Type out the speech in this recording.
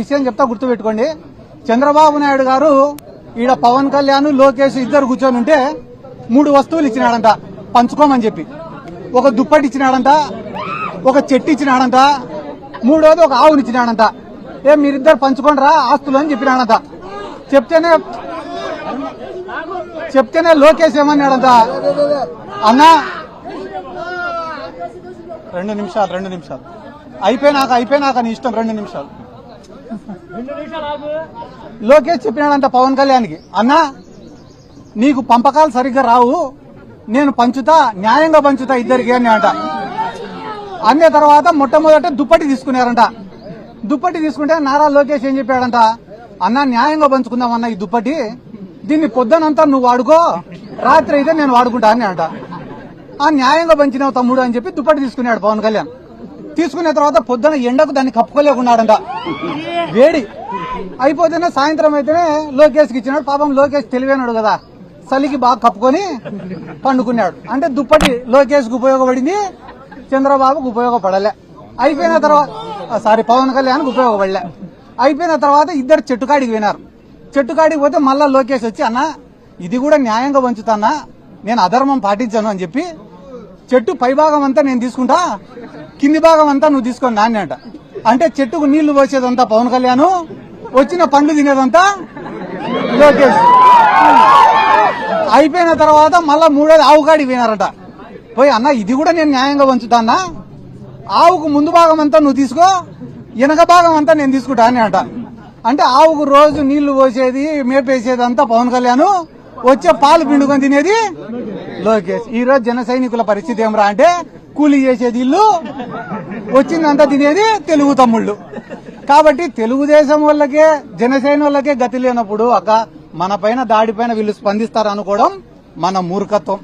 విషయం చెప్తా గుర్తుపెట్టుకోండి. చంద్రబాబు నాయుడు గారు ఈడ పవన్ కళ్యాణ్ లోకేష్ ఇద్దరు కూర్చొని ఉంటే 3 వస్తువులు ఇచ్చినాడంట పంచుకోమని చెప్పి. ఒక దుప్పటి ఇచ్చినాడంట, ఒక చెట్టు ఇచ్చినాడంట, మూడోది ఒక ఆవుని ఇచ్చినాడంట. మీరిద్దరు పంచుకోండిరా ఆస్తులు అని చెప్పినాడంట. చెప్తేనే లోకేష్ ఏమన్నాడంట, అన్నా 2 నిమిషాలు అయిపోయినాక నీ ఇష్టం 2 నిమిషాలు. లోకేష్ చెప్పినాడంట పవన్ కళ్యాణ్కి, అన్నా నీకు పంపకాలు సరిగ్గా రావు, నేను పంచుతా, న్యాయంగా పంచుతా ఇద్దరికి అని అంట. అన్న తర్వాత మొట్టమొదట దుప్పటి తీసుకున్నారంట. దుప్పటి తీసుకుంటే నారా లోకేష్ ఏం చెప్పాడంట, అన్నా న్యాయంగా పంచుకుందామన్నా ఈ దుప్పటి, దీన్ని పొద్దునంతా నువ్వు వాడుకో, రాత్రి అయితే నేను వాడుకుంటా అని అంట. ఆ న్యాయంగా పంచినావు తమ్ముడు అని చెప్పి దుప్పటి తీసుకున్నాడు పవన్ కళ్యాణ్. తీసుకున్న తర్వాత పొద్దున ఎండకు దాన్ని కప్పుకోలేకున్నాడంట, వేడి అయిపోతేనే సాయంత్రం అయితేనే లోకేష్కి ఇచ్చినాడు. పాపం లోకేష్ తెలివైనాడు కదా, చలికి బాగా కప్పుకొని పండుకున్నాడు. అంటే దుప్పటి లోకేష్కి ఉపయోగపడింది, చంద్రబాబుకు ఉపయోగపడలే. అయిపోయిన తర్వాత పవన్ కళ్యాణ్కి ఉపయోగపడలే. అయిపోయిన తర్వాత ఇద్దరు చెట్టుకాడికి పోయినారు. చెట్టుకాడికి పోతే మళ్ళా లోకేష్ వచ్చి, అన్న ఇది కూడా న్యాయంగా పంచుతానా, నేను అధర్మం పాటించాను అని చెప్పి, చెట్టు పై భాగం అంతా నేను తీసుకుంటా, కింది భాగం అంతా నువ్వు తీసుకొని నాన్న అంట. అంటే చెట్టుకు నీళ్లు పోసేదంతా పవన్ కళ్యాణ్, వచ్చిన పండ్లు తినేదంతా లోకేష్. అయిపోయిన తర్వాత మళ్ళా మూడోది ఆవు కాడికి పోయినారట. పోయి, అన్న ఇది కూడా నేను న్యాయంగా పంచుతానా, ఆవుకు ముందు భాగం అంతా నువ్వు తీసుకో, వెనక భాగం అంతా నేను తీసుకుంటా అని అంట. అంటే ఆవుకు రోజు నీళ్లు పోసేది మేపేసేది అంతా పవన్ కళ్యాణ్, వచ్చే పాలు పిండుకొని తినేది లోకేష్. ఈ రోజు జన సైనికుల పరిస్థితి ఏమరా అంటే, కూలీ చేసేది ఇల్లు, వచ్చిందంతా తినేది తెలుగు తమ్ముళ్ళు. కాబట్టి తెలుగుదేశం వాళ్ళకే జనసేన వాళ్ళకే గతి లేనప్పుడు అక్క మన పైన దాడి పైన వీళ్ళు స్పందిస్తారు అనుకోవడం మన మూర్ఖత్వం.